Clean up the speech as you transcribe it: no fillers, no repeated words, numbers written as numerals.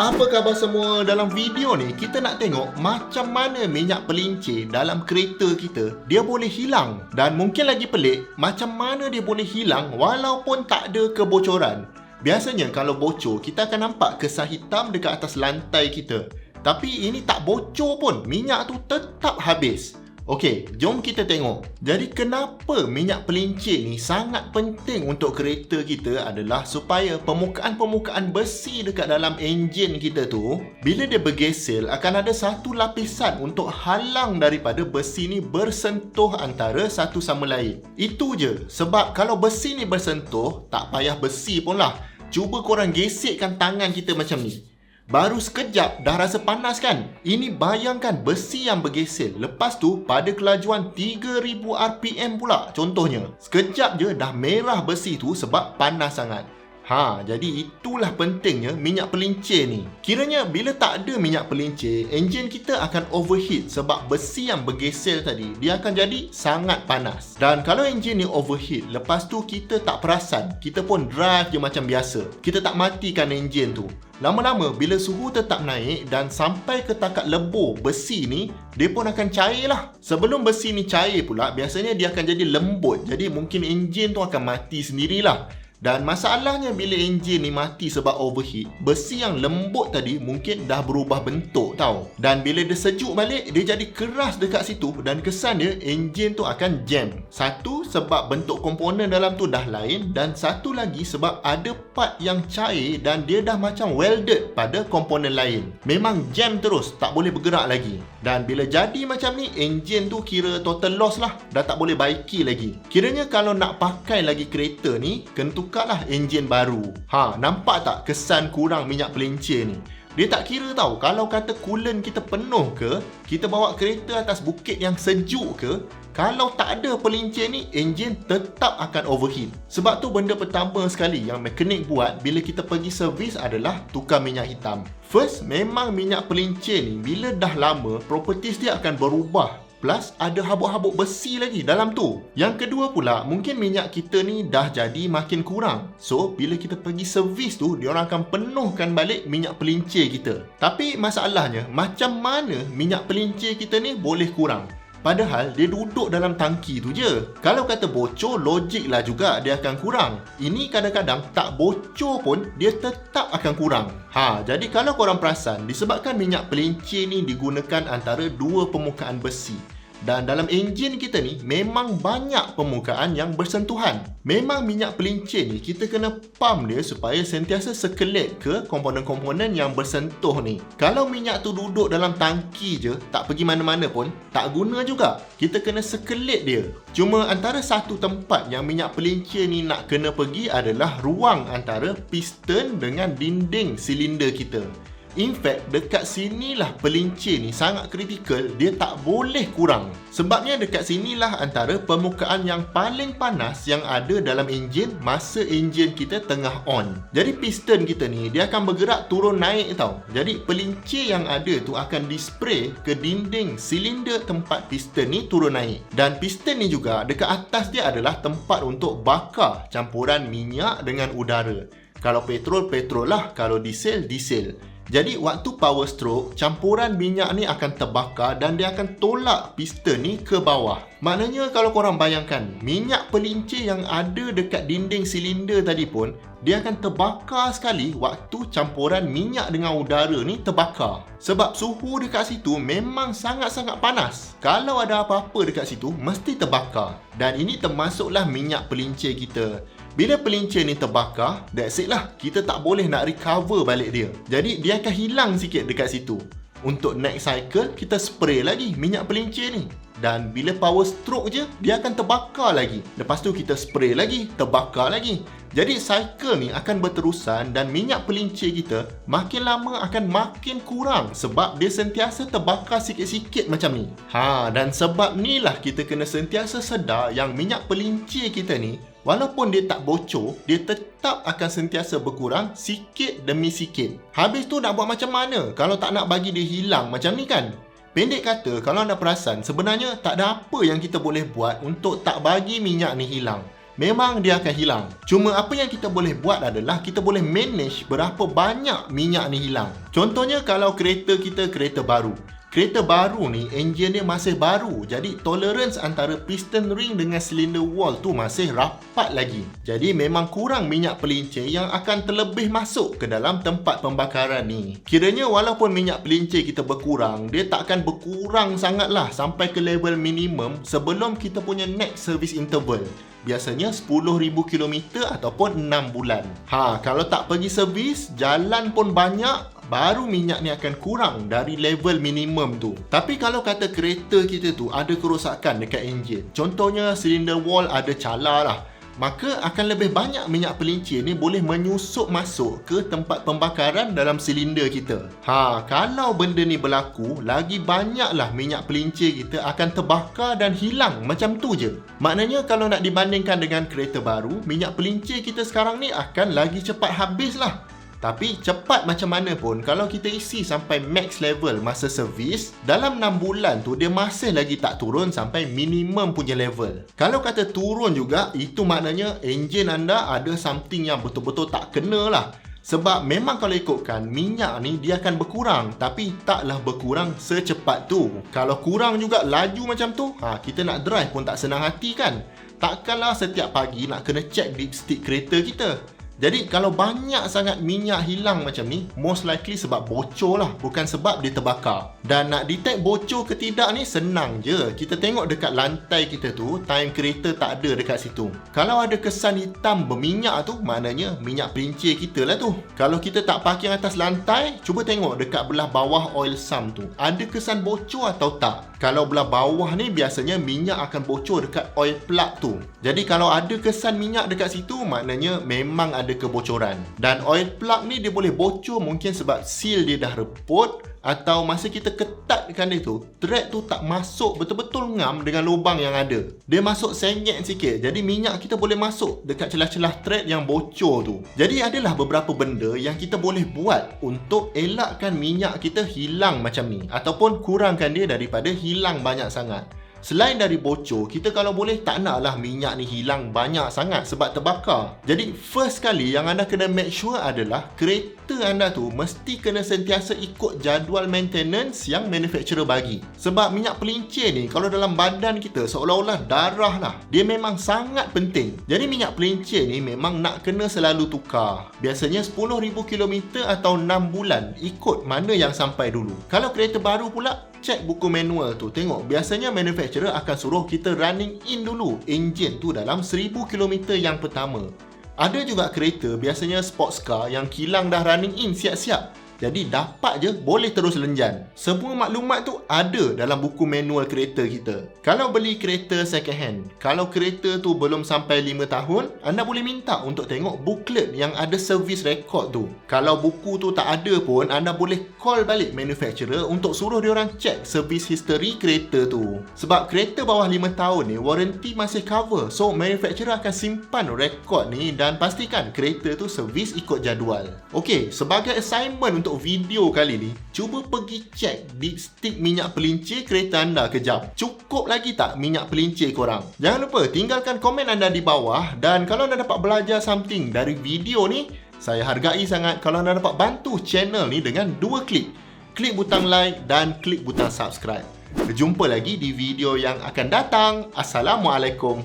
Apa khabar semua? Dalam video ni kita nak tengok macam mana minyak pelincir dalam kereta kita dia boleh hilang. Dan mungkin lagi pelik, macam mana dia boleh hilang walaupun tak ada kebocoran. Biasanya kalau bocor, kita akan nampak kesan hitam dekat atas lantai kita. Tapi ini tak bocor pun, minyak tu tetap habis. Okey, jom kita tengok. Jadi kenapa minyak pelincir ni sangat penting untuk kereta kita adalah supaya permukaan-permukaan besi dekat dalam enjin kita tu, bila dia bergesel akan ada satu lapisan untuk halang daripada besi ni bersentuh antara satu sama lain. Itu je. Sebab kalau besi ni bersentuh, tak payah besi pun lah. Cuba korang gesekkan tangan kita macam ni. Baru sekejap dah rasa panas kan? Ini bayangkan besi yang bergesel. Lepas tu pada kelajuan 3000 RPM pula contohnya. Sekejap je dah merah besi tu sebab panas sangat. Jadi itulah pentingnya minyak pelincir ni. Kiranya bila tak ada minyak pelincir, enjin kita akan overheat sebab besi yang bergesel tadi, dia akan jadi sangat panas. Dan kalau enjin ni overheat, lepas tu kita tak perasan, kita pun drive je macam biasa. Kita tak matikan enjin tu. Lama-lama bila suhu tetap naik dan sampai ke takat lebur besi ni, dia pun akan cair lah. Sebelum besi ni cair pula, biasanya dia akan jadi lembut. Jadi mungkin enjin tu akan mati sendirilah. Dan masalahnya bila enjin ni mati sebab overheat, besi yang lembut tadi mungkin dah berubah bentuk tau. Dan bila dia sejuk balik, dia jadi keras dekat situ dan kesan dia enjin tu akan jam. Satu sebab bentuk komponen dalam tu dah lain, dan satu lagi sebab ada part yang cair dan dia dah macam welded pada komponen lain. Memang jam terus, tak boleh bergerak lagi. Dan bila jadi macam ni, enjin tu kira total loss lah, dah tak boleh baiki lagi. Kiranya kalau nak pakai lagi kereta ni, kena tukarlah enjin baru. Nampak tak kesan kurang minyak pelincir ni? Dia tak kira tau, kalau kata coolant kita penuh ke, kita bawa kereta atas bukit yang sejuk ke, kalau tak ada pelincir ni, enjin tetap akan overheat. Sebab tu benda pertama sekali yang mekanik buat bila kita pergi servis adalah tukar minyak hitam. First, memang minyak pelincir ni bila dah lama, properties dia akan berubah. Plus ada habuk-habuk besi lagi dalam tu. Yang kedua pula, mungkin minyak kita ni dah jadi makin kurang. So, bila kita pergi servis tu, diorang akan penuhkan balik minyak pelincir kita. Tapi masalahnya, macam mana minyak pelincir kita ni boleh kurang? Padahal dia duduk dalam tangki tu je. Kalau kata bocor, logik lah juga dia akan kurang. Ini kadang-kadang tak bocor pun dia tetap akan kurang. Jadi kalau korang perasan, disebabkan minyak pelincir ni digunakan antara dua permukaan besi. Dan dalam enjin kita ni memang banyak permukaan yang bersentuhan. Memang minyak pelincir ni kita kena pump dia supaya sentiasa sekelip ke komponen-komponen yang bersentuh ni. Kalau minyak tu duduk dalam tangki je, tak pergi mana-mana pun, tak guna juga. Kita kena sekelip dia. Cuma antara satu tempat yang minyak pelincir ni nak kena pergi adalah ruang antara piston dengan dinding silinder kita. In fact, dekat sinilah pelincir ni sangat kritikal, dia tak boleh kurang. Sebabnya dekat sinilah antara permukaan yang paling panas yang ada dalam enjin masa enjin kita tengah on. Jadi piston kita ni, dia akan bergerak turun naik tau. Jadi pelincir yang ada tu akan dispray ke dinding silinder tempat piston ni turun naik. Dan piston ni juga, dekat atas dia adalah tempat untuk bakar campuran minyak dengan udara. Kalau petrol, petrol lah. Kalau diesel, diesel. Jadi waktu power stroke, campuran minyak ni akan terbakar dan dia akan tolak piston ni ke bawah. Maknanya kalau korang bayangkan, minyak pelincir yang ada dekat dinding silinder tadi pun, dia akan terbakar sekali waktu campuran minyak dengan udara ni terbakar. Sebab suhu dekat situ memang sangat-sangat panas. Kalau ada apa-apa dekat situ, mesti terbakar. Dan ini termasuklah minyak pelincir kita. Bila pelincir ni terbakar, that's it lah. Kita tak boleh nak recover balik dia. Jadi dia akan hilang sikit dekat situ. Untuk next cycle, kita spray lagi minyak pelincir ni. Dan bila power stroke je, dia akan terbakar lagi. Lepas tu kita spray lagi, terbakar lagi. Jadi cycle ni akan berterusan dan minyak pelincir kita makin lama akan makin kurang sebab dia sentiasa terbakar sikit-sikit macam ni. Dan sebab ni lah kita kena sentiasa sedar yang minyak pelincir kita ni, walaupun dia tak bocor, dia tetap akan sentiasa berkurang sikit demi sikit. Habis tu nak buat macam mana kalau tak nak bagi dia hilang macam ni kan? Pendek kata, kalau anda perasan, sebenarnya tak ada apa yang kita boleh buat untuk tak bagi minyak ni hilang. memang dia akan hilang. Cuma apa yang kita boleh buat adalah kita boleh manage berapa banyak minyak ni hilang. Contohnya kalau kereta kita kereta baru. Kereta baru ni enjin dia masih baru, jadi tolerance antara piston ring dengan cylinder wall tu masih rapat lagi. Jadi memang kurang minyak pelincir yang akan terlebih masuk ke dalam tempat pembakaran ni. Kiranya walaupun minyak pelincir kita berkurang, dia takkan berkurang sangatlah sampai ke level minimum sebelum kita punya next service interval. Biasanya 10,000 km ataupun 6 bulan. Kalau tak pergi servis, jalan pun banyak, baru minyak ni akan kurang dari level minimum tu. Tapi kalau kata kereta kita tu ada kerosakan dekat enjin, contohnya cylinder wall ada cala lah, maka akan lebih banyak minyak pelincir ni boleh menyusup masuk ke tempat pembakaran dalam silinder kita. Kalau benda ni berlaku, lagi banyaklah minyak pelincir kita akan terbakar dan hilang macam tu je. Maknanya kalau nak dibandingkan dengan kereta baru, minyak pelincir kita sekarang ni akan lagi cepat habis lah. Tapi cepat macam mana pun, kalau kita isi sampai max level masa servis, dalam 6 bulan tu dia masih lagi tak turun sampai minimum punya level. Kalau kata turun juga, itu maknanya enjin anda ada something yang betul-betul tak kena lah. Sebab memang kalau ikutkan, minyak ni dia akan berkurang, tapi taklah berkurang secepat tu. Kalau kurang juga laju macam tu, kita nak drive pun tak senang hati kan. Takkanlah setiap pagi nak kena check dipstick kereta kita. Jadi kalau banyak sangat minyak hilang macam ni, most likely sebab bocor lah, bukan sebab dia terbakar. Dan nak detect bocor ke tidak ni senang je. Kita tengok dekat lantai kita tu, time kereta tak ada dekat situ. Kalau ada kesan hitam berminyak tu, maknanya minyak pelincir kita lah tu. Kalau kita tak parking atas lantai, cuba tengok dekat belah bawah oil sump tu, ada kesan bocor atau tak. Kalau belah bawah ni biasanya minyak akan bocor dekat oil plug tu. Jadi kalau ada kesan minyak dekat situ, maknanya memang ada kebocoran. Dan oil plug ni dia boleh bocor mungkin sebab seal dia dah reput, atau masa kita ketatkan dia tu, thread tu tak masuk betul-betul ngam dengan lubang yang ada. Dia masuk sengit sikit, jadi minyak kita boleh masuk dekat celah-celah thread yang bocor tu. Jadi adalah beberapa benda yang kita boleh buat untuk elakkan minyak kita hilang macam ni, ataupun kurangkan dia daripada hilang banyak sangat. Selain dari bocor, kita kalau boleh tak naklah minyak ni hilang banyak sangat sebab terbakar. Jadi first kali yang anda kena make sure adalah kereta anda tu mesti kena sentiasa ikut jadual maintenance yang manufacturer bagi. Sebab minyak pelincir ni kalau dalam badan kita seolah-olah darah lah. Dia memang sangat penting. Jadi minyak pelincir ni memang nak kena selalu tukar. Biasanya 10,000 km atau 6 bulan, ikut mana yang sampai dulu. Kalau kereta baru pula, cek buku manual tu, tengok biasanya manufacturer akan suruh kita running in dulu enjin tu dalam 1000 km yang pertama. Ada juga kereta biasanya sports car yang kilang dah running in siap-siap, jadi dapat je boleh terus lenjan. Semua maklumat tu ada dalam buku manual kereta kita. Kalau beli kereta second hand, kalau kereta tu belum sampai 5 tahun, anda boleh minta untuk tengok booklet yang ada service record tu. Kalau buku tu tak ada pun, anda boleh call balik manufacturer untuk suruh diorang check service history kereta tu. Sebab kereta bawah 5 tahun ni warranty masih cover, so manufacturer akan simpan record ni dan pastikan kereta tu servis ikut jadual. Okey, sebagai assignment untuk video kali ni, cuba pergi cek dipstick minyak pelincir kereta anda kejap. Cukup lagi tak minyak pelincir korang? Jangan lupa tinggalkan komen anda di bawah, dan kalau anda dapat belajar something dari video ni, saya hargai sangat kalau anda dapat bantu channel ni dengan 2 klik. Klik butang like dan klik butang subscribe. Jumpa lagi di video yang akan datang. Assalamualaikum.